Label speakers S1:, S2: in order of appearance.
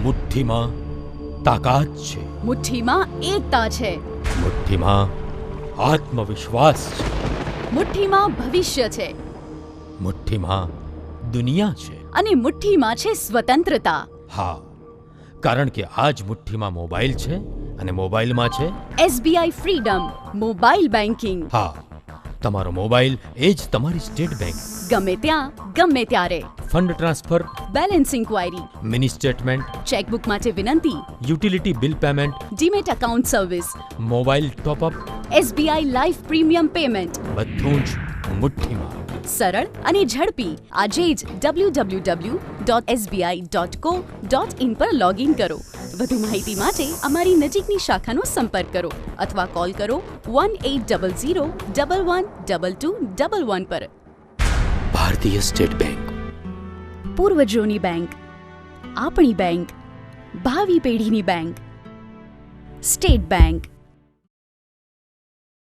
S1: મુઠ્ઠીમાં તાકાત છે,
S2: મુઠ્ઠીમાં એકતા છે,
S1: મુઠ્ઠીમાં આત્મવિશ્વાસ છે,
S2: મુઠ્ઠીમાં ભવિષ્ય છે,
S1: મુઠ્ઠીમાં દુનિયા છે.
S2: અને મુઠ્ઠીમાં છે સ્વતંત્રતા.
S1: હા, કારણ કે આ જ મુઠ્ઠીમાં મોબાઈલ છે અને મોબાઈલમાં છે
S2: SBI ફ્રીડમ મોબાઈલ બેન્કિંગ.
S1: હા, તમારો મોબાઈલ એ જ તમારી સ્ટેટ બેંક.
S2: ગમે ત્યાં ગમે ત્યારે
S1: fund transfer,
S2: balance inquiry,
S1: mini statement,
S2: chequebook માટે વિનંતી,
S1: utility bill payment,
S2: demat account service,
S1: mobile top up,
S2: SBI life premium payment.
S1: બધું જ મુઠ્ઠીમાં.
S2: સરળ અને ઝડપી. આજે જ www.sbi.co.in પર લોગિન કરો. વધુ માહિતી માટે અમારી નજીકની શાખાનો સંપર્ક કરો અથવા કોલ કરો 1800 112211 પર.
S1: ભારતીય સ્ટેટ બેંક,
S2: પૂર્વજોની બેંક, આપણી બેંક, ભાવિ પેઢીની બેંક. State bank.